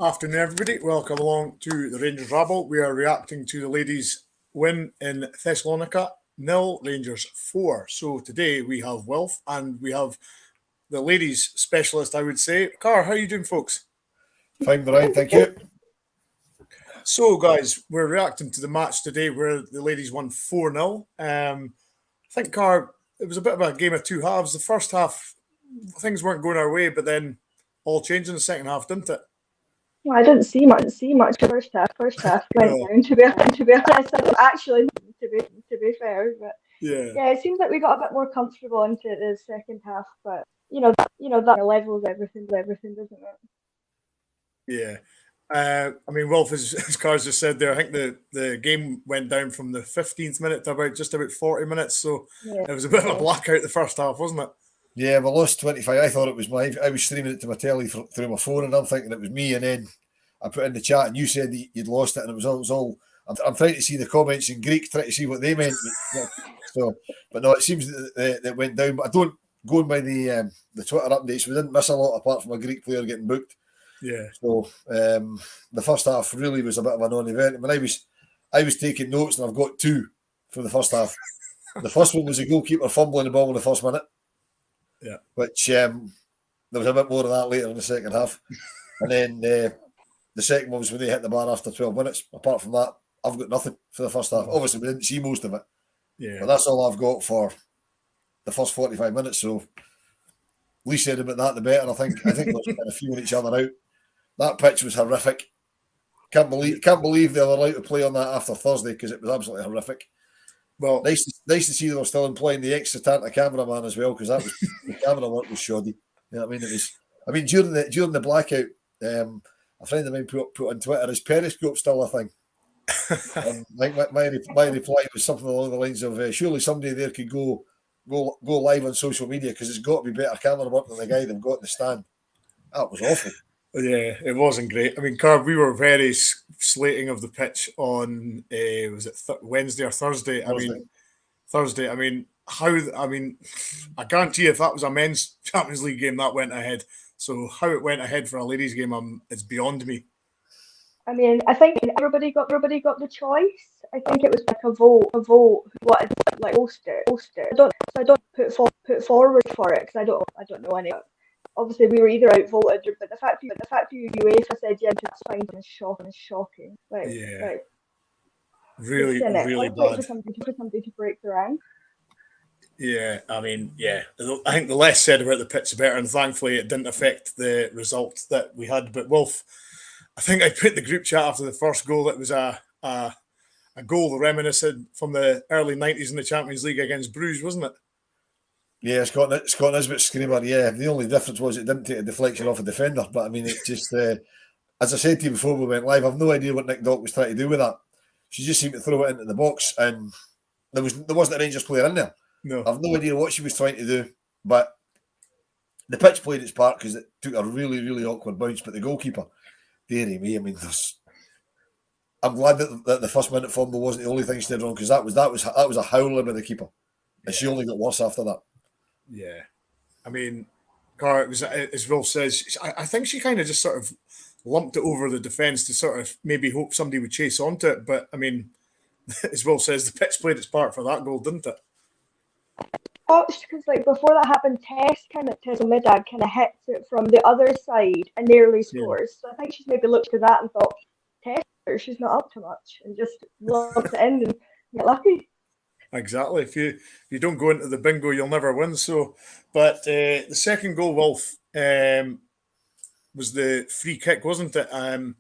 Afternoon, everybody. Welcome along to the Rangers Rabble. We are reacting to the ladies' win in Thessalonica, 0 Rangers 4. So today we have Wilf and we have the ladies' specialist, I would say. Car, how are you doing, folks? Fine, Brian, thank you. So, guys, we're reacting to the match today where the ladies won 4-0. I think, Car, it was a bit of a game of two halves. The first half, things weren't going our way, but then all changed in the second half, didn't it? Well, I didn't see much first half. First half went No. down. To be honest, I don't actually. To be fair, but Yeah, it seems like we got a bit more comfortable into the second half. But that levels everything, doesn't it? yeah. I mean, Wolf, as Cars just said there, I think the game went down from the 15th minute to about 40 minutes. So Yeah. it was a bit of a blackout the first half, wasn't it? Yeah, we lost 25. I thought it was I was streaming it to my telly through my phone, and I'm thinking it was me. And then I put in the chat, and you said that you'd lost it, and it was all. I'm trying to see the comments in Greek, trying to see what they meant. So, but no, it seems that it went down. But I don't going by the Twitter updates. We didn't miss a lot apart from a Greek player getting booked. Yeah. So the first half really was a bit of a non-event. I mean, I was taking notes, and I've got two for the first half. The first one was the goalkeeper fumbling the ball in the first minute. Yeah, which there was a bit more of that later in the second half. And then the second one was when they hit the bar after 12 minutes. Apart from that, I've got nothing for the first half. Obviously, we didn't see most of it. yeah. But that's all I've got for the first 45 minutes. So, least said about that, the better. I think we're kind of feeling each other out. That pitch was horrific. Can't believe they were allowed to play on that after Thursday because it was absolutely horrific. Well, nice to see they were still employing the ex-Satanta cameraman as well, because that was the camera work was shoddy. You know what I mean? It was. I mean, during the blackout, a friend of mine put on Twitter, "Is Periscope still a thing?" And I think my reply was something along the lines of, "Surely somebody there could go live on social media because it's got to be better camera work than the guy they've got in the stand." That was awful. Yeah, it wasn't great. I mean, Carb, we were very slating of the pitch on was it Wednesday or Thursday? Thursday. I mean, I guarantee if that was a men's Champions League game, that went ahead. So how it went ahead for a ladies' game, it's beyond me. I mean, I think everybody got the choice. I think it was like a vote who wanted to like host it. I don't put forward for it because I don't know any. Obviously, we were either outvoted, but the fact you UEFA said yeah, that's fine is shocking. Really bad. For somebody to break the rank. Yeah, I mean, yeah. I think the less said about the pitch, the better, and thankfully it didn't affect the result that we had. But Wolf, I think I put in the group chat after the first goal that was a goal reminiscent from the early 90s in the Champions League against Bruges, wasn't it? Yeah, Scott Nisbet screamer. Yeah, the only difference was it didn't take a deflection off a defender. But I mean, it just, as I said to you before we went live, I've no idea what Nick Dock was trying to do with that. She just seemed to throw it into the box, and there wasn't a Rangers player in there. No, I've no idea what she was trying to do, but the pitch played its part because it took a really, really awkward bounce. But the goalkeeper, dearie me, I mean, I'm glad that the first minute fumble wasn't the only thing she did wrong because that was a howler by the keeper, and she only got worse after that. Yeah, I mean, Cara, it was as Will says. I think she kind of just sort of lumped it over the defence to sort of maybe hope somebody would chase onto it. But I mean, as Will says, the pitch played its part for that goal, didn't it? Oh, because like before that happened, Tess Middag kind of hits it from the other side and nearly scores. So I think she's maybe looked at that and thought, Tess, she's not up to much, and just lumped it in and get lucky. Exactly. If you don't go into the bingo, you'll never win. So, but the second goal, Wolf, was the free kick, wasn't it? And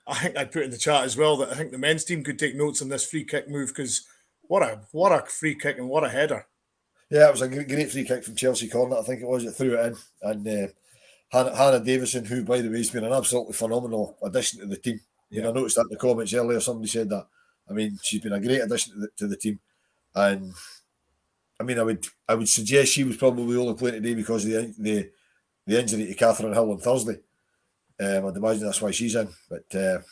I think I put in the chat as well that I think the men's team could take notes on this free kick move because what a free kick and what a header. Yeah, it was a great free kick from Chelsea corner. I think it was. It threw it in, and Hannah Davison, who by the way has been an absolutely phenomenal addition to the team. Yeah. I noticed that in the comments earlier. Somebody said that. I mean, she's been a great addition to the team, and I mean, I would suggest she was probably only playing today because of the injury to Catherine Hill on Thursday. I'd imagine that's why she's in. But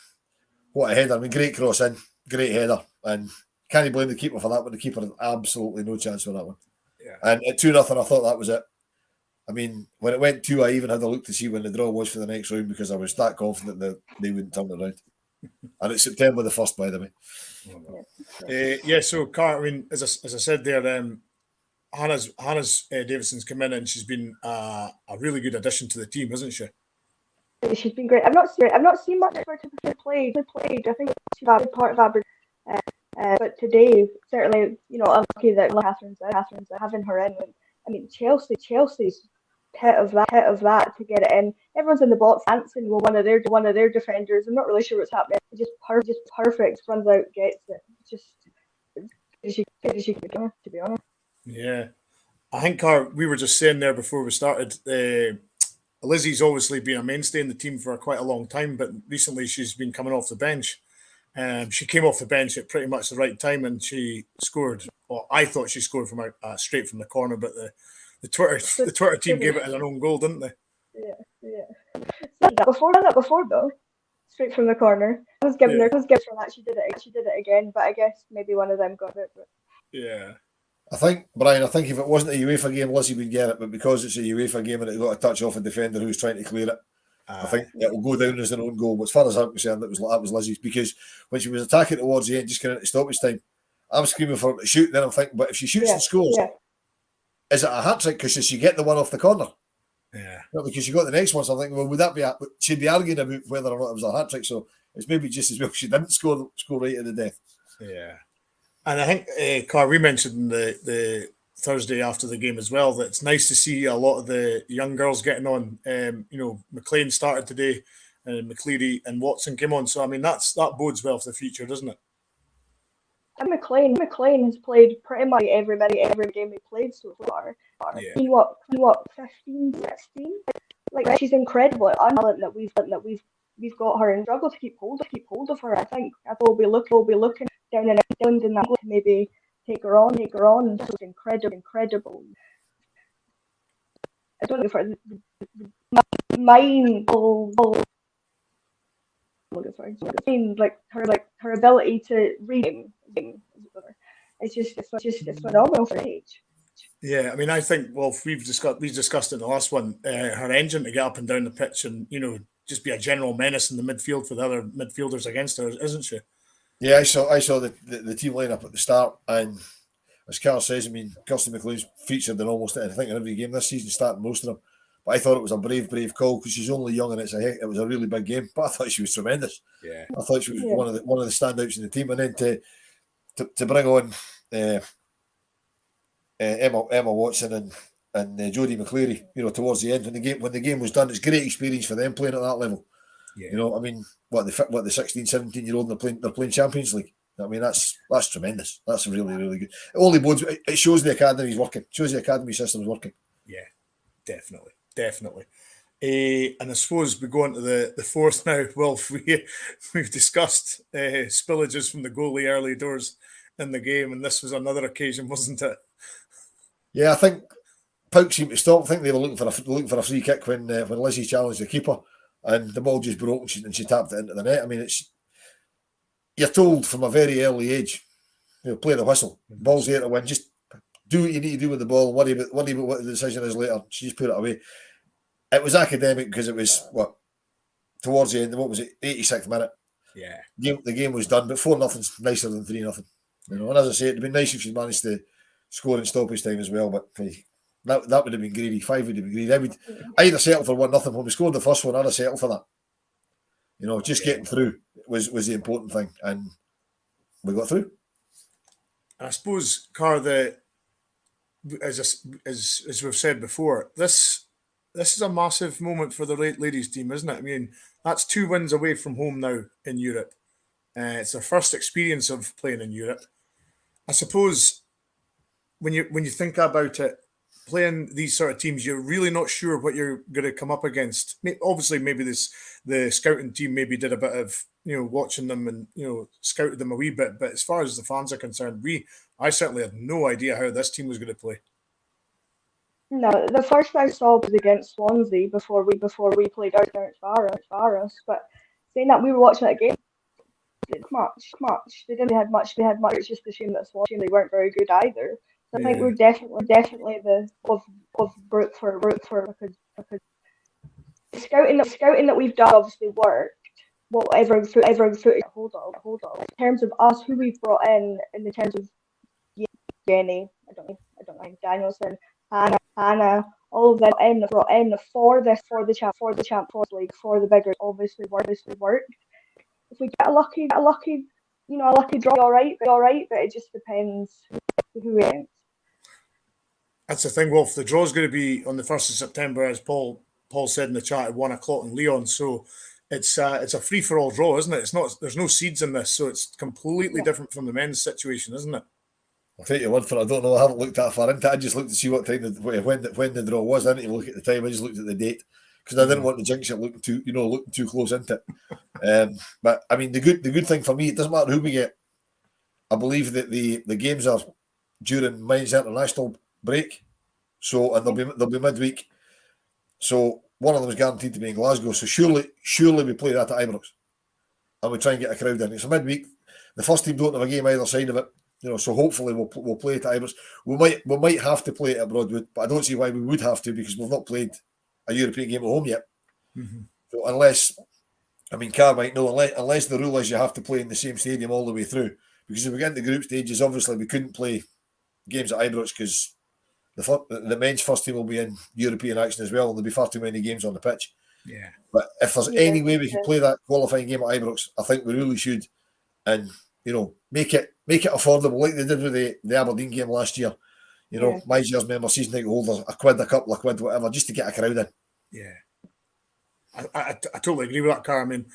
what a header! I mean, great cross in, great header, and can't you blame the keeper for that? But the keeper had absolutely no chance for that one. Yeah. And at 2-0, I thought that was it. I mean, when it went 2, I even had a look to see when the draw was for the next round because I was that confident that they wouldn't turn it around. And it's September the 1st, by the way. Yeah, so Car, I mean, as I said there, Hannah's Davidson's come in and she's been a really good addition to the team, hasn't she? She's been great. I've not seen much of her to be played. I think she's a part of Aberdeen. But today, certainly, I'm lucky that Catherine's having her in. I mean, Chelsea's hit of that to get it in. Everyone's in the box dancing with one of their defenders. I'm not really sure what's happening. Just perfect. Runs out, gets it. Just as you can, to be honest. Yeah, I think we were just saying there before we started. Lizzie's obviously been a mainstay in the team for quite a long time, but recently she's been coming off the bench. She came off the bench at pretty much the right time, and she scored. Well, I thought she scored from straight from the corner, but the Twitter team gave it as an own goal, didn't they? Yeah. Before though, straight from the corner. I was giving her for that. She did it again, but I guess maybe one of them got it. But... Yeah. I think, Brian, if it wasn't a UEFA game, Lizzie would get it, but because it's a UEFA game and it got a touch off a defender who's trying to clear it, I think it will go down as an own goal. But as far as I'm concerned, that was Lizzie's, because when she was attacking towards the end, just getting into stoppage time, I'm screaming for her to shoot. Then I'm thinking, but if she shoots and scores, is it a hat trick? Because she get the one off the corner? Yeah. Not because she got the next one. So I'm thinking, well, would that be? She'd be arguing about whether or not it was a hat trick. So it's maybe just as well she didn't score right to the death. Yeah. And I think, Carl, we mentioned the Thursday after the game as well, that it's nice to see a lot of the young girls getting on. McLean started today, and McCleary and Watson came on. So, I mean, that bodes well for the future, doesn't it? And McLean has played pretty much every game he played so far. Yeah. What 15, 16? Like, she's incredible. Talent that we've got her, and struggle to keep hold of her. I think we'll be looking down in that to maybe take her on. So it's incredible. I don't know if her ability to read it's phenomenal for age. Yeah, I mean, I think, well, we've discussed it in the last one, her engine to get up and down the pitch and, just be a general menace in the midfield for the other midfielders against her, isn't she? Yeah, I saw the team lineup at the start, and as Carl says, I mean, Kirsty McLean's featured in almost anything in every game this season, starting most of them. But I thought it was a brave call because she's only young and it was a really big game. But I thought she was tremendous. Yeah, I thought she was one of the standouts in the team, and then to bring on Emma Watson and Jodie McCleary, towards the end when the game was done, it's great experience for them playing at that level. Yeah. I mean, the 16, 17-year-old they're playing Champions League. I mean, that's tremendous. That's really, really good. It only bodes. It shows the academy's working. It shows the academy system's working. Yeah, definitely. And I suppose we go on to the fourth now. Well, we've discussed spillages from the goalie early doors in the game, and this was another occasion, wasn't it? Yeah, I think PAOK seemed to stop. I think they were looking for a free kick when Lizzie challenged the keeper, and the ball just broke and she tapped it into the net. I mean, you're told from a very early age, play the whistle. Ball's there to win. Just do what you need to do with the ball. Worry about what the decision is later. She just put it away. It was academic because it was towards the end. What was it? 86th minute. Yeah. The game was done, but 4-0's nicer than 3-0. And as I say, it'd been nice if she managed to score in stoppage time as well. But that would have been greedy. 5 would have been greedy. I'd either settle for 1-0 when we scored the first one. I'd have settled for that. Just getting through was the important thing, and we got through. I suppose, Car, as we've said before, this is a massive moment for the ladies team, isn't it? I mean, that's 2 wins away from home now in Europe. It's their first experience of playing in Europe. I suppose when you think about it, playing these sort of teams, you're really not sure what you're going to come up against. Obviously, maybe the scouting team maybe did a bit of watching them and scouted them a wee bit. But as far as the fans are concerned, I certainly had no idea how this team was going to play. No, the first I saw was against Swansea before we played out there at Faros. But saying that, we were watching that game. Much. They didn't have much. It's just a shame that Swansea weren't very good either. So I think we're definitely the of Brook for because scouting that we've done obviously worked. Whatever footage hold on. In terms of us, who we've brought in the terms of Jenny, I don't know, Danielson, Hannah, all of them brought in for the Champions League for the bigger obviously work. If we get a lucky a lucky draw, all right, but it just depends who wins. That's the thing, Wolf. The draw's going to be on the 1st of September, as Paul said in the chat, at 1 o'clock in Leon. So it's a free for all draw, isn't it? It's not. There's no seeds in this, so it's completely different from the men's situation, isn't it? I'll take your word for it. I don't know. I haven't looked that far into it. I just looked to see what time when the draw was. I didn't even look at the time. I just looked at the date because I didn't want to jinx it looking too close into it. But I mean, the good thing for me, it doesn't matter who we get. I believe that the games are during men's international break, so and they'll be midweek. So one of them is guaranteed to be in Glasgow. So surely we play that at Ibrox, and we try and get a crowd in. It's a midweek. The first team don't have a game either side of it. So hopefully we'll play it at Ibrox. We might have to play it at Broadwood, but I don't see why we would have to because we've not played a European game at home yet. Mm-hmm. So unless, I mean, Carr might know, unless the rule is you have to play in the same stadium all the way through. Because if we get into group stages, obviously we couldn't play games at Ibrox because the men's first team will be in European action as well, and there'll be far too many games on the pitch. Yeah. But if there's any way we can play that qualifying game at Ibrox, I think we really should, and make it affordable like they did with the Aberdeen game last year. My year's member season ticket holders a couple of quid, whatever, just to get a crowd in. Yeah, I totally agree with that, Car. I mean,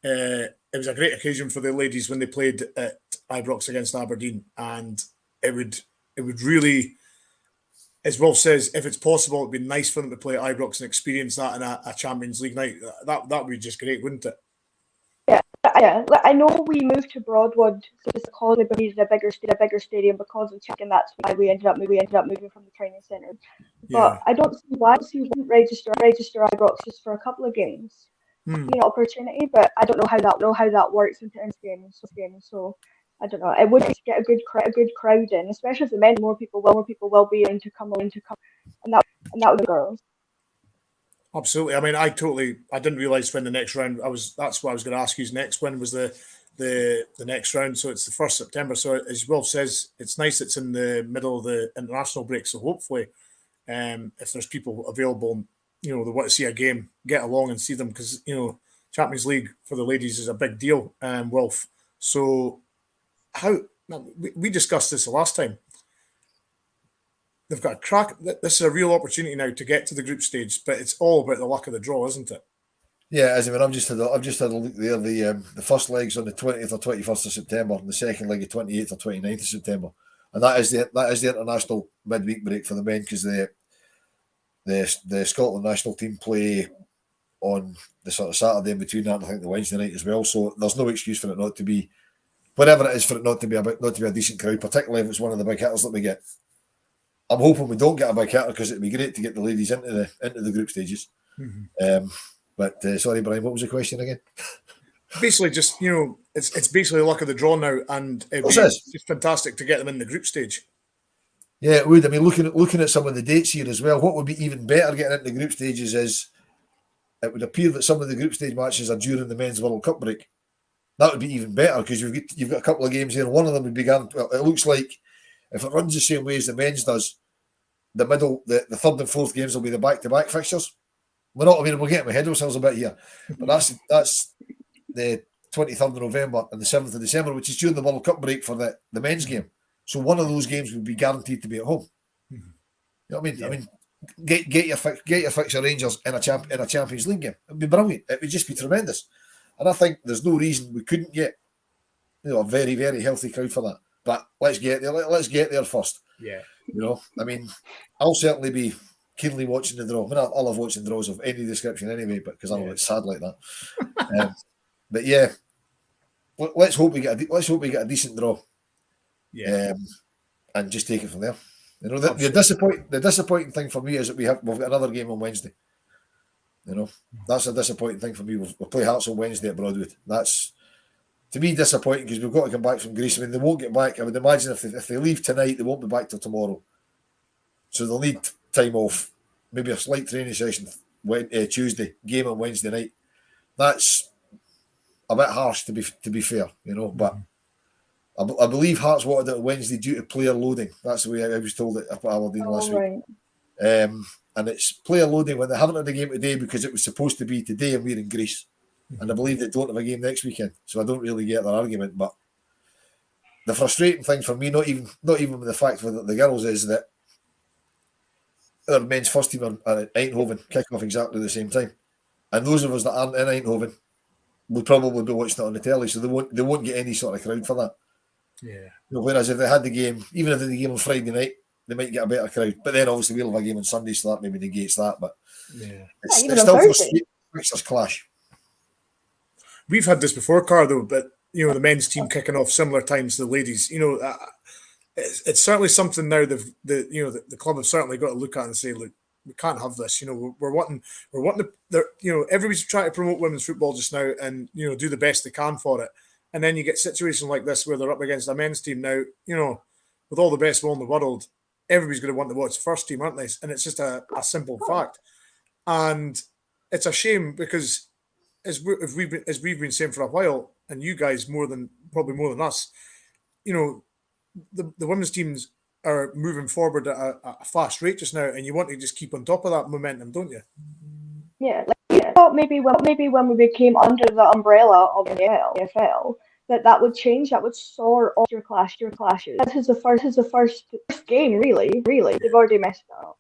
it was a great occasion for the ladies when they played at Ibrox against Aberdeen, and it would really, as Wolf says, if it's possible, it'd be nice for them to play at Ibrox and experience that in a Champions League night. That would be just great, wouldn't it? Yeah, I know we moved to Broadwood because we needed a bigger stadium because of chicken. That's why we ended up moving from the training centre. But I don't see why we wouldn't register Ibrox just for a couple of games. Opportunity, but I don't know how that works in terms of games. So I don't know. It would get a good crowd in, especially if the men more people will be in to come, and that would be girls. Absolutely. I mean, I didn't realise when the next round that's what I was going to ask you next. When was the next round? So it's the 1st of September. So as Wolf says, it's nice it's in the middle of the international break. So hopefully, if there's people available, they want to see a game, get along and see them because, Champions League for the ladies is a big deal, Wolf. So we discussed this the last time. They've got a crack. This is a real opportunity now to get to the group stage, but it's all about the luck of the draw, isn't it? Yeah, as I mean, I've just had a look there. The first leg's on the 20th or 21st of September, and the second leg is 28th or 29th of September, and that is the international midweek break for the men because the Scotland national team play on the sort of Saturday in between that, and I think the Wednesday night as well. So there's no excuse for it not to be, whatever it is, for it not to be a decent crowd, particularly if it's one of the big hitters that we get. I'm hoping we don't get a big hitter because it'd be great to get the ladies into the group stages. Mm-hmm. But sorry, Brian, what was the question again? Basically, just it's basically luck of the draw now, and it's fantastic to get them in the group stage. Yeah, it would. I mean, looking at some of the dates here as well, what would be even better getting into the group stages is it would appear that some of the group stage matches are during the men's World Cup break. That would be even better because you've got a couple of games here. One of them would be it looks like if it runs the same way as the men's does, the third and fourth games will be the back-to-back fixtures. We're getting ahead of ourselves a bit here, but that's the 23rd of November and the 7th of December, which is during the World Cup break for the men's game. So one of those games would be guaranteed to be at home. Mm-hmm. You know what I mean? Yeah. I mean, get your fixture Rangers in a Champions League game. It'd be brilliant. It would just be tremendous. And I think there's no reason we couldn't get a very, very healthy crowd for that. But let's get there. Let's get there first. Yeah. I mean, I'll certainly be keenly watching the draw. I mean, I love watching draws of any description anyway, but because I know it's sad like that. But yeah, let's hope we get a decent draw. Yeah. And just take it from there. The disappointing thing for me is that we've got another game on Wednesday. That's a disappointing thing for me. We'll play Hearts on Wednesday at Broadwood. That's to me, disappointing because we've got to come back from Greece. I mean, they won't get back. I would imagine if they leave tonight, they won't be back till tomorrow. So they'll need time off, maybe a slight training session Tuesday, game on Wednesday night. That's a bit harsh to be fair, But I believe Hearts wanted it on Wednesday due to player loading. That's the way I was told it up at Aberdeen last week. And it's player loading when they haven't had a game today because it was supposed to be today and we're in Greece. And I believe they don't have a game next weekend. So I don't really get their argument. But the frustrating thing for me, not even with the fact with the girls, is that our men's first team are at Eindhoven, kick off exactly the same time. And those of us that aren't in Eindhoven will probably be watching it on the telly, so they won't get any sort of crowd for that. Yeah. Whereas if they had the game, even if they had the game on Friday night, they might get a better crowd. But then obviously we'll have a game on Sunday, so that maybe negates that. But it's still frustrating. Mixers clash. We've had this before, Car, though, but the men's team kicking off similar times to the ladies. It's certainly something now the club have certainly got to look at and say, look, we can't have this. We're wanting everybody's trying to promote women's football just now and do the best they can for it. And then you get situations like this where they're up against a men's team now, with all the best will in the world, everybody's going to want to watch the first team, aren't they? And it's just a simple fact. And it's a shame because as we've been saying for a while, and you guys probably more than us, the women's teams are moving forward at a fast rate just now, and you want to just keep on top of that momentum, don't you? Yeah. Maybe when we became under the umbrella of the EFL, that would change. That would sort off your clashes. This is the first game, really. They've already messed up.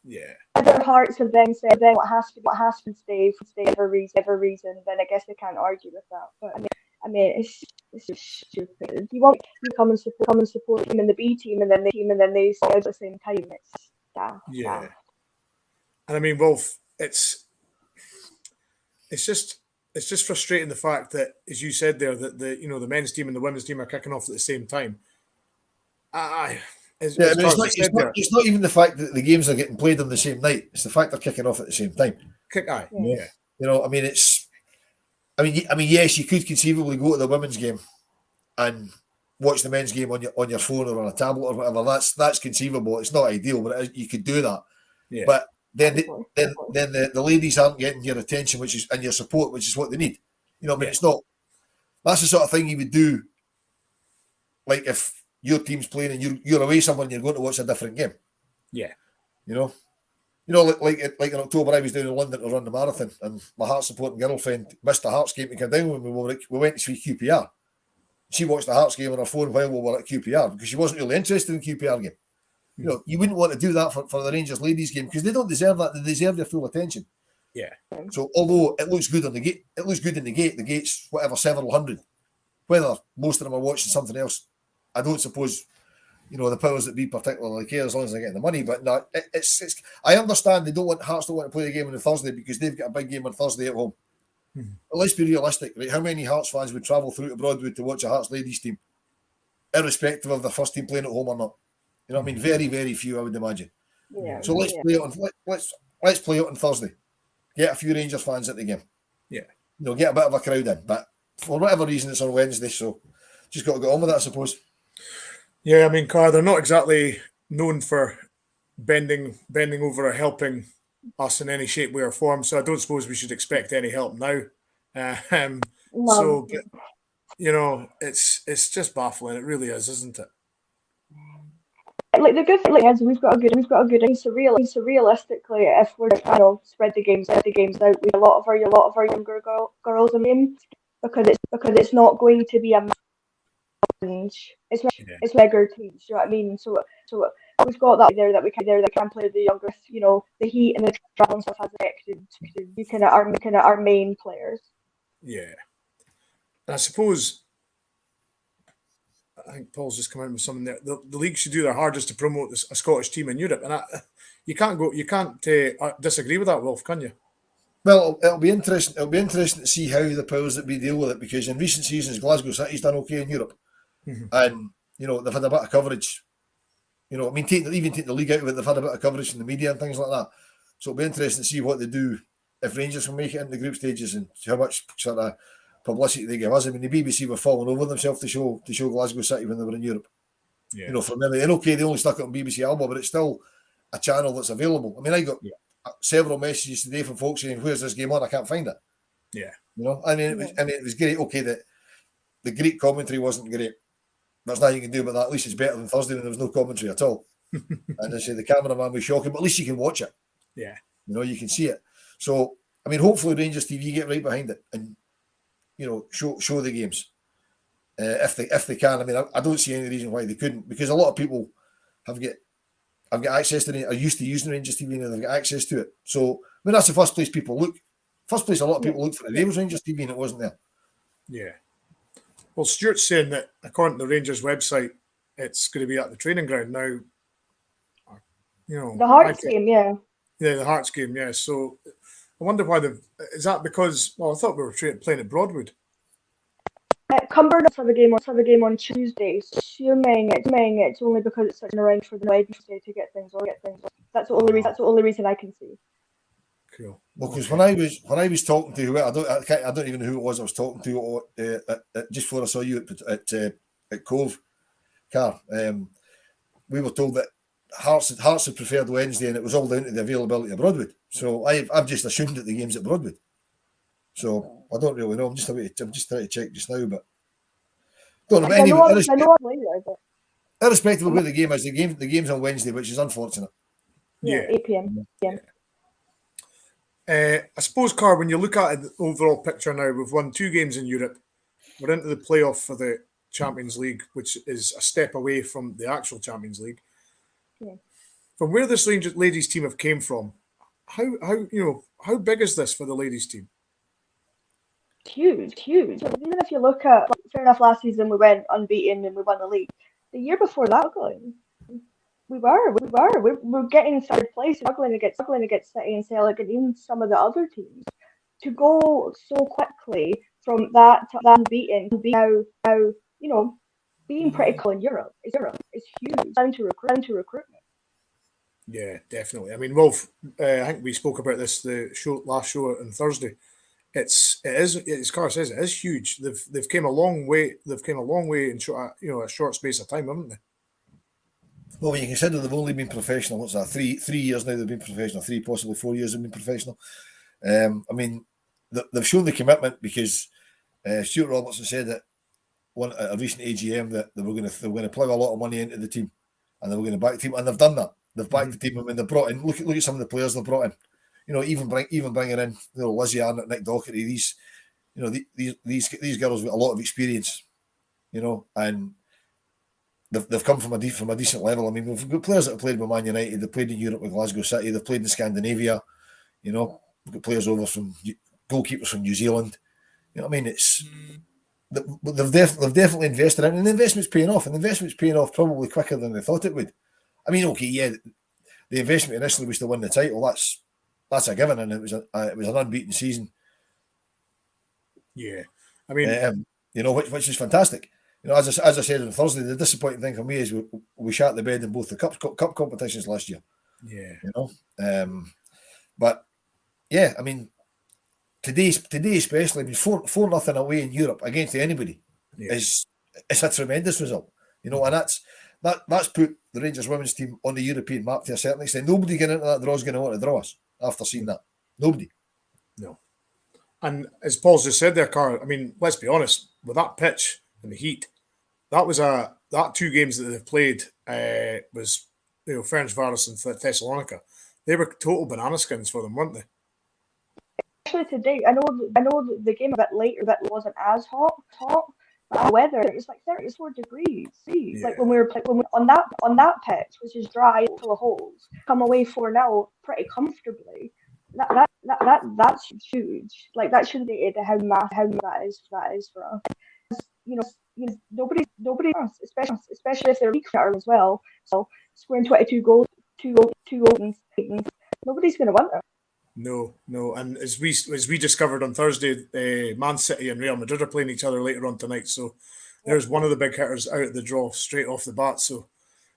Yeah. Other Hearts have then said what has to stay for a reason. Then I guess they can't argue with that. But I mean, it's just stupid. You come and support them in the B team, and then they say at the same time. It's daft. Yeah. And I mean, Wolf, it's just frustrating the fact that, as you said there, that the men's team and the women's team are kicking off at the same time. It's not even the fact that the games are getting played on the same night. It's the fact they're kicking off at the same time. Yeah. Yes, you could conceivably go to the women's game and watch the men's game on your phone or on a tablet or whatever. That's conceivable. It's not ideal, but you could do that. Yeah. But then the ladies aren't getting your attention, and your support, which is what they need. It's not. That's the sort of thing you would do. Like if your team's playing and you're away somewhere and you're going to watch a different game. Yeah. Like in October, I was down in London to run the marathon, and my Hearts supporting girlfriend missed the Hearts game to come down when we went to see QPR. She watched the Hearts game on her phone while we were at QPR because she wasn't really interested in the QPR game. You wouldn't want to do that for the Rangers ladies game because they don't deserve that. They deserve their full attention. Yeah. So although it looks good on the gate, the gate's whatever, several hundred. Whether most of them are watching something else, I don't suppose, the powers that be particularly care as long as they're getting the money. But no, it's. I understand Hearts don't want to play the game on Thursday because they've got a big game on Thursday at home. Mm-hmm. But let's be realistic, right? How many Hearts fans would travel through to Broadwood to watch a Hearts ladies team, irrespective of the first team playing at home or not? You know what I mean? Very, very few, I would imagine. Yeah. So let's play it on Thursday. Get a few Rangers fans at the game. Yeah. Get a bit of a crowd in. But for whatever reason, it's on Wednesday, so just got to get on with it, I suppose. Yeah, I mean, Car, they're not exactly known for bending over or helping us in any shape, way, or form. So I don't suppose we should expect any help now. So, it's just baffling. It really is, isn't it? Like the good thing is we've got a good. So realistically, if we're spread the games out, with a lot of our younger girls in them, because it's not going to be a challenge. It's bigger teams. You know what I mean? So we've got that there that can play the youngest. The heat and the travel and stuff has affected our main players. Yeah, and I suppose. I think Paul's just come out with something there. The league should do their hardest to promote a Scottish team in Europe, and you can't disagree with that, Wolf, can you? Well, it'll be interesting. It'll be interesting to see how the powers that be deal with it, because in recent seasons, Glasgow City's done okay in Europe, and they've had a bit of coverage. Taking the league out of it, they've had a bit of coverage in the media and things like that. So it'll be interesting to see what they do if Rangers can make it into the group stages and how much sort of publicity they give us. I mean, the BBC were falling over themselves to show Glasgow City when they were in Europe. Yeah. You know, from memory. And okay, they only stuck it on BBC Alba, but it's still a channel that's available. I mean, I got several messages today from folks saying, "Where's this game on? I can't find it." Yeah. You know, I mean, it was great. Okay, that the Greek commentary wasn't great. There's nothing you can do about that. At least it's better than Thursday when there was no commentary at all. And I say the cameraman was shocking, but at least you can watch it. Yeah. You know, you can see it. So, I mean, hopefully Rangers TV get right behind it and, you know, show the games if they can. I mean, I don't see any reason why they couldn't, because a lot of people have got access to it, are used to using Rangers TV and they've got access to it. So, I mean, that's the first place people look. First place a lot of people looked for today was Rangers TV, and it wasn't there. Yeah. Well, Stuart's saying that according to the Rangers website, it's going to be at the training ground now. You know, the Hearts game, yeah. Yeah, the Hearts game, yeah. So I wonder why is that because? Well, I thought we were playing at Broadwood. Cumberland for the game on Tuesday. Assuming it's only because it's such an arrange for the Wednesday to get things on. That's the only reason I can see. Cool. Well, because when I was talking to whoever, I don't even know who it was I was talking to just before I saw you at Cove, Car. We were told that Hearts had preferred Wednesday, and it was all down to the availability of Broadwood. So I've just assumed that the game's at Broadwood. So I don't really know. I'm just trying to check just now, but don't know. But anyway, irrespective of where the game is, the game's on Wednesday, which is unfortunate. Yeah, 8 p.m. Yeah. I suppose, Carl, when you look at the overall picture now, we've won 2 games in Europe. We're into the playoff for the Champions League, which is a step away from the actual Champions League. Yeah. From where this ladies team have came from, how big is this for the ladies team? Huge. Even if you look at, fair enough, last season we went unbeaten and we won the league. The year before that, we were getting third place, struggling against City and Celtic and even some of the other teams. To go so quickly from that to unbeaten, now being pretty cool in Europe is huge. Down to recruitment. Yeah, definitely. I mean, Wolf, I think we spoke about this last show on Thursday. It is, as Carl says, it is huge. They've came a long way. They've came a long way in a short space of time, haven't they? Well, when you consider they've only been professional, what's that? 3 years now they've been professional. 3, possibly 4 years they've been professional. I mean, they've shown the commitment because Stuart Robertson said at a recent AGM that they were going to plug a lot of money into the team, and they were going to back the team, and they've done that. They've backed the team, and when they brought in, look at some of the players they've brought in. You know, even bringing in Lizzie Arnott, Nick Doherty, these girls with a lot of experience. You know, and they've come from a decent level. I mean, we've got players that have played with Man United. They've played in Europe with Glasgow City. They've played in Scandinavia. You know, we've got players over from goalkeepers from New Zealand. You know what I mean? It's they've definitely invested in it, and the investment's paying off. And the investment's paying off probably quicker than they thought it would. I mean, okay, yeah, the investment initially was to win the title. That's a given, and it was an unbeaten season. Yeah, I mean, which is fantastic. You know, as I said on Thursday, the disappointing thing for me is we shat the bed in both the cup competitions last year. Yeah, you know, but yeah, I mean, today especially, I mean, 4-0 away in Europe against anybody is a tremendous result. You know, and that's put the Rangers women's team on the European map to a certain extent. Nobody getting into that draw is going to want to draw us after seeing that. Nobody. No. And as Paul's just said there, Carl, I mean, let's be honest, with that pitch and the heat, that 2 games that they've played was, Ferencváros and Thessalonica. They were total banana skins for them, weren't they? Actually, today, I know the game a bit later that wasn't as hot. But the weather, it was like 34 degrees. Yeah. Like when we were on that pitch, which is dry, full of holes, come away 4-0 pretty comfortably. That's huge. Like that should be how that is for us. You know, nobody wants, especially if they're league fitter as well. So scoring 22 goals, 2 goals, nobody's going to want it. No, and as we discovered on Thursday, Man City and Real Madrid are playing each other later on tonight. So there's one of the big hitters out of the draw straight off the bat. So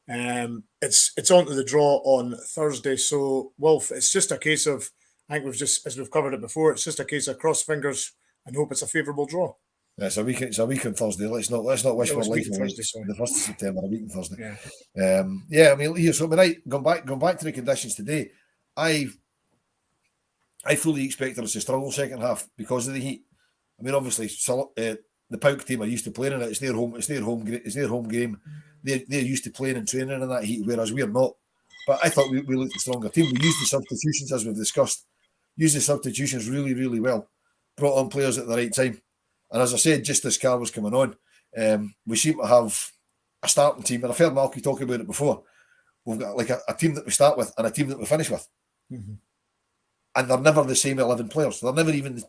it's on to the draw on Thursday. So Wolf, it's just a case of, I think as we've covered it before, it's just a case of cross fingers, and hope it's a favourable draw. Yeah, it's a week on Thursday. Let's not wish for life away. Thursday, The 1st of September, a week on Thursday. Yeah. I mean, here. So going back to the conditions today, I fully expected us to struggle second half because of the heat. I mean, obviously, the PAOK team are used to playing in it. It's their home game. They're used to playing and training in that heat, whereas we're not. But I thought we looked a stronger team. We used the substitutions, as we've discussed. Used the substitutions really, really well. Brought on players at the right time. And as I said, just as Carl was coming on, we seem to have a starting team. And I've heard Malky talk about it before. We've got like a team that we start with and a team that we finish with. Mm-hmm. And they're never the same 11 players. They're never even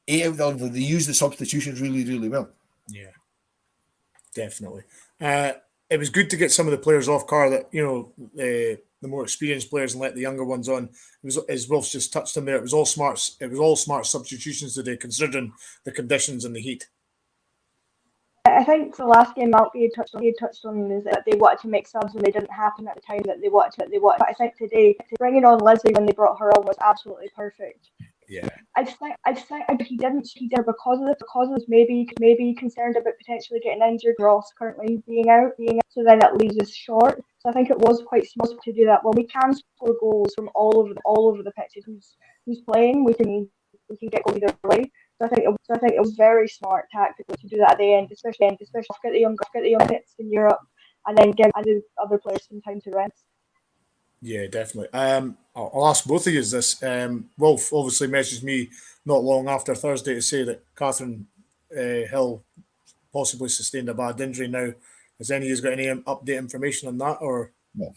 8 out of 11. They use the substitutions really, really well. Yeah, definitely. It was good to get some of the players off car that, the more experienced players and let the younger ones on. It was, as Wolf's just touched on there, it was all smart substitutions today, considering the conditions and the heat. I think the last game Malky had touched on is that they wanted to make subs and they didn't happen at the time that they wanted. But I think today, bringing on Leslie when they brought her on was absolutely perfect. Yeah. I think he didn't because of this maybe concerned about potentially getting injured. Ross currently being out, so then it leaves us short. So I think it was quite smart to do that. When we can score goals from all over the pitches, who's playing, we can get goals either way. So I think it was very smart tactically to do that at the end, especially get the young hits in Europe, and then give the other players some time to rest. Yeah, definitely. I'll ask both of you this. Wolf obviously messaged me not long after Thursday to say that Catherine Hill possibly sustained a bad injury. Now, has any of you got any update information on that? Or no?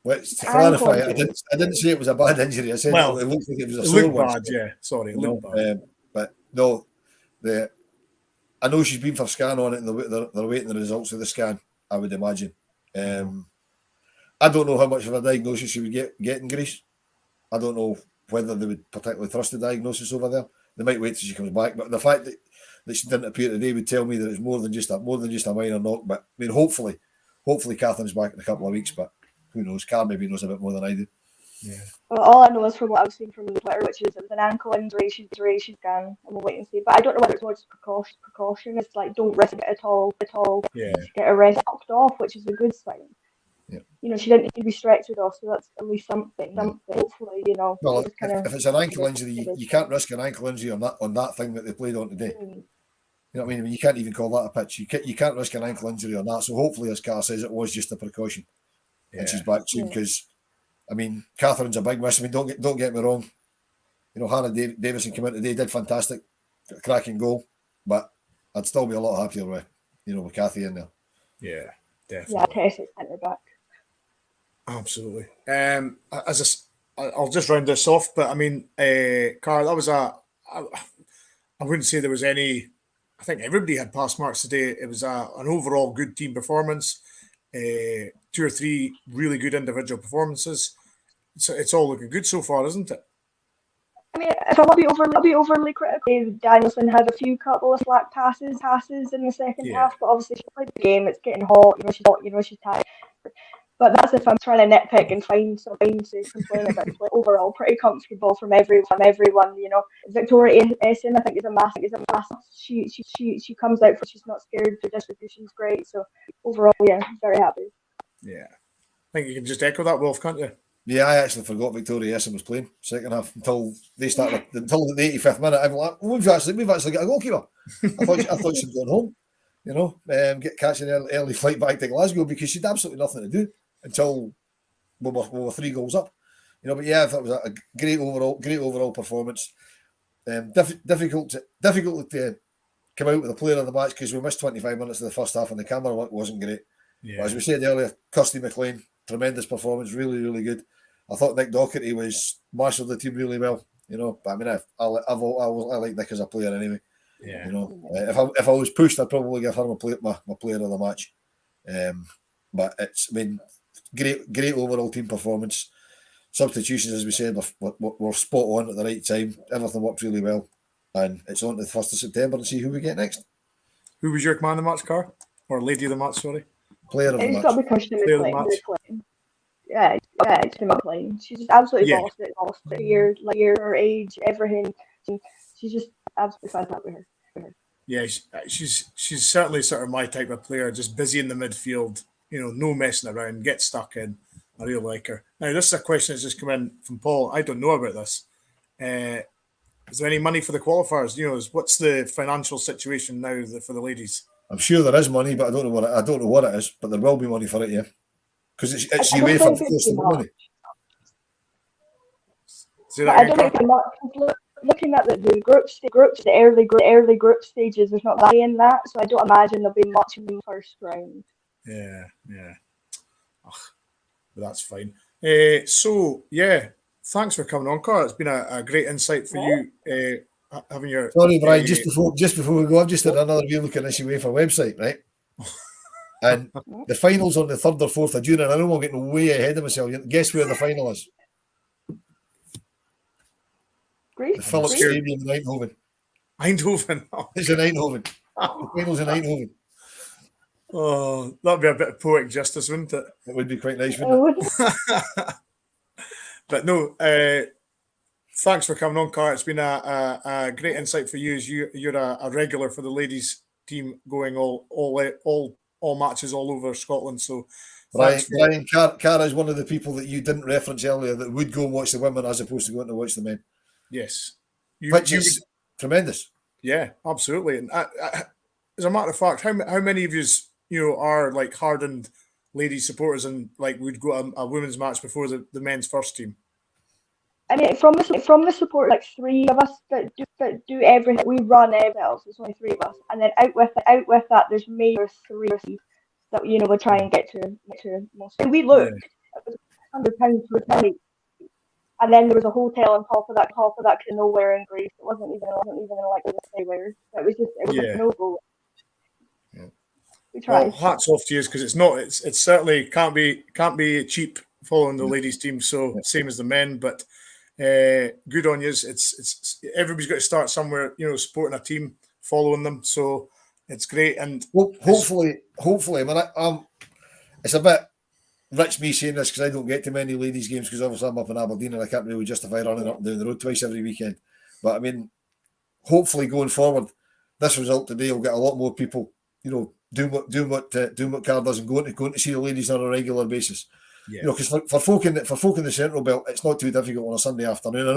Well, to clarify, I didn't say it was a bad injury. I said it looked like it was a sore one. Bad, yeah. Sorry, it looked bad. But no, I know she's been for a scan on it, and they're waiting the results of the scan, I would imagine. I don't know how much of a diagnosis she would get in Greece. I don't know whether they would particularly trust the diagnosis over there. They might wait till she comes back. But the fact that she didn't appear today would tell me that it's more than just a minor knock. But I mean, hopefully Catherine's back in a couple of weeks. But who knows? Carl maybe knows a bit more than I do. Yeah. Well, all I know is from what I've seen from the Twitter, which is it was an ankle injury. She's gone, and we'll wait and see. But I don't know whether it's more precaution. It's like don't risk it at all. Yeah. Get her rest knocked off, which is a good sign. Yeah. She didn't need to be stretched off, so that's at least something. Hopefully, Well, if it's an ankle injury, you can't risk an ankle injury on that thing that they played on today. You know what I mean? You can't even call that a pitch. You can't risk an ankle injury on that. So hopefully, as Carl says, it was just a precaution, and she's back soon. Because I mean, Catherine's a big miss. I mean, don't get me wrong. Hannah Davison came in today, did fantastic, got a cracking goal, but I'd still be a lot happier with Cathy in there. Yeah, definitely. Yeah, Tessie's centre back. Absolutely. I'll just round this off, but I mean, Carl, that was I wouldn't say there was any. I think everybody had pass marks today. It was an overall good team performance. 2 or 3 really good individual performances. So it's all looking good so far, isn't it? I mean, if I want to be overly critical, Danielson had a couple of slack passes in the second half, but obviously she played the game. It's getting hot. She's tired. But that's if I'm trying to nitpick and find something to complain about. Overall, pretty comfortable from everyone. Victoria Essen, I think, is a massive. She comes out for. She's not scared. Her distribution's great. So overall, very happy. Yeah, I think you can just echo that, Wolf, can't you? Yeah, I actually forgot Victoria Essen was playing second half until they started until the 85th minute. I'm like, we've actually got a goalkeeper. I thought she'd gone home. Catch an early flight back to Glasgow because she'd absolutely nothing to do until we were 3 goals up. But yeah, I thought it was a great overall performance. Difficult to come out with a player of the match because we missed 25 minutes of the first half and the camera work wasn't great. Yeah. But as we said earlier, Kirsty McLean, tremendous performance, really, really good. I thought Nick Docherty was marshalled the team really well. But I mean, I like Nick as a player anyway. Yeah. If I was pushed, I'd probably give her my player of the match. But it's great overall team performance. Substitutions, as we said, were spot on at the right time. Everything worked really well, and it's on to the 1st of September to see who we get next. Who was your man of the match, Car? Or lady of the match? Sorry, player of the match. It's got to be Kirsty McLean. Yeah, it's McLean. She's just absolutely lost it. Year, her age, everything. She's just absolutely fantastic with her. Yeah, she's certainly sort of my type of player. Just busy in the midfield, no messing around, get stuck in. I really like her. Now, this is a question that's just come in from Paul. I don't know about this. Is there any money for the qualifiers? What's the financial situation now for the ladies? I'm sure there is money, but I don't know what it is. But there will be money for it, yeah, because it's UEFA first of the money. I don't think much. Looking at the groups, the early group stages, there's not that in that, so I don't imagine there'll be much in the first round. Yeah. But that's fine. So yeah, thanks for coming on, Cara. It's been a great insight for you. Having your sorry, Brian. Just before we go, I've just had another view looking at this UEFA website, right? And the finals on the 3rd or 4th of June, and I know I'm getting way ahead of myself. Guess where the final is? Great. The Philips Stadium in Eindhoven. Eindhoven. It's in Eindhoven. The finals in Eindhoven. Oh, that'd be a bit of poetic justice, wouldn't it? It would be quite nice, wouldn't it? But no, thanks for coming on, Cara. It's been a great insight for you. As you're a regular for the ladies team, going all matches all over Scotland. So, Brian, Cara is one of the people that you didn't reference earlier that would go and watch the women as opposed to going to watch the men. Yes, which is tremendous. Yeah, absolutely. And as a matter of fact, how many of you are like hardened ladies supporters and like would go a women's match before the men's first team? I mean, from the support, like 3 of us that do everything. We run everything else. There's only 3 of us, and then out with that, there's maybe 3 that we try and get to most. And we looked. It was £100 for a night. And then there was a hotel on top of that nowhere in Greece. It wasn't even like anywhere. It was a no-go. Yeah. We tried. Well, hats off to you because it's certainly can't be cheap following the ladies team. So same as the men, but good on you. It's everybody's got to start somewhere. Supporting a team, following them. So it's great. And hopefully, I mean, it's a bit rich me saying this because I don't get to many ladies games because obviously I'm up in Aberdeen and I can't really justify running up and down the road twice every weekend. But I mean, hopefully going forward, this result today will get a lot more people, doing what Cara does and going to see the ladies on a regular basis. Yeah. Because for folk in the Central Belt, it's not too difficult on a Sunday afternoon.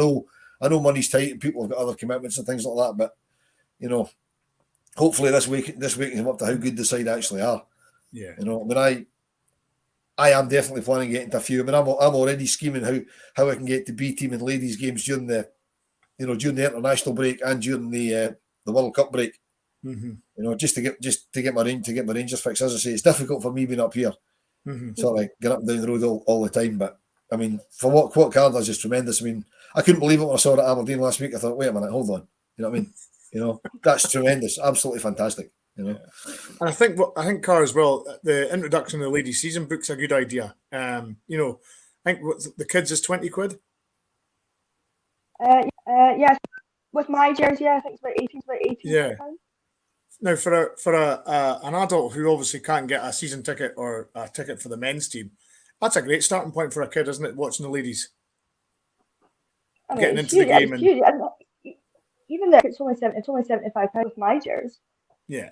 I know money's tight and people have got other commitments and things like that, but hopefully this week is up to how good the side actually are. Yeah. I mean, I am definitely planning on getting to a few. I mean, I'm already scheming how I can get to B team and ladies games during the international break and during the World Cup break. Mm-hmm. Just to get my Rangers fix. As I say, it's difficult for me being up here, sort of like get up and down the road all the time. But I mean, for what Cara does is tremendous. I mean, I couldn't believe it when I saw it at Aberdeen last week. I thought, wait a minute, hold on. You know what I mean? That's tremendous, absolutely fantastic. And I think Cara as well. The introduction of the ladies season book's a good idea. I think the kids is £20. Yeah, with my jersey, I think it's about 18. Yeah. Now, for an adult who obviously can't get a season ticket or a ticket for the men's team, that's a great starting point for a kid, isn't it? Watching the ladies, getting into the game, and even though it's only £75 with my jersey. Yeah.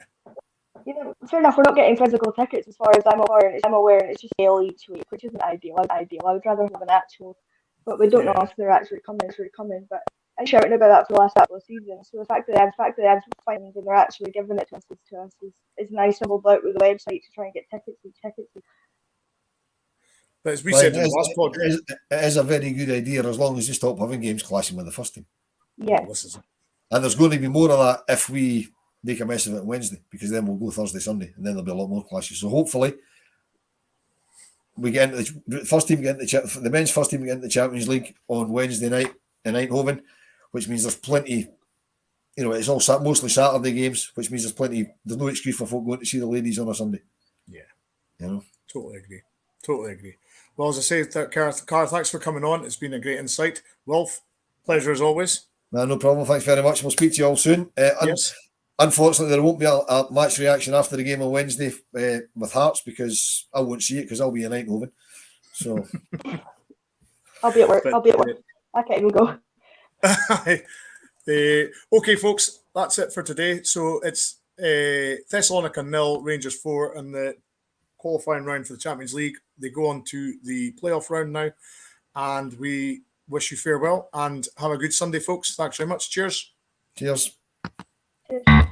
Fair enough. We're not getting physical tickets as far as I'm aware, and it's just mail each week, which isn't ideal. I would rather have an actual, but we don't know if they're actually coming. But I'm shouting about that for the last couple of seasons. So the fact that they've found and they're actually giving it to us is nice and we'll out with the website to try and get tickets. But as we said in the last podcast, it is a very good idea as long as you stop having games clashing with the first team. Yeah. And there's going to be more of that if we make a mess of it on Wednesday, because then we'll go Thursday, Sunday, and then there'll be a lot more clashes. So hopefully we get into the men's first team get into the Champions League on Wednesday night in Eindhoven, which means there's plenty. It's all mostly Saturday games, which means there's no excuse for folk going to see the ladies on a Sunday. Yeah, totally agree. Well, as I say, Cara, thanks for coming on. It's been a great insight. Rolf, pleasure as always. No problem. Thanks very much. We'll speak to you all soon. Yes. Unfortunately, there won't be a match reaction after the game on Wednesday with Hearts because I won't see it because I'll be in Eindhoven. So I'll be at work. I can't even go. Okay, folks. that's it for today. So it's Thessalonica 0, Rangers 4 in the qualifying round for the Champions League. They go on to the playoff round now, and we wish you farewell and have a good Sunday, folks. Thanks very much. Cheers. Cheers. Cheers.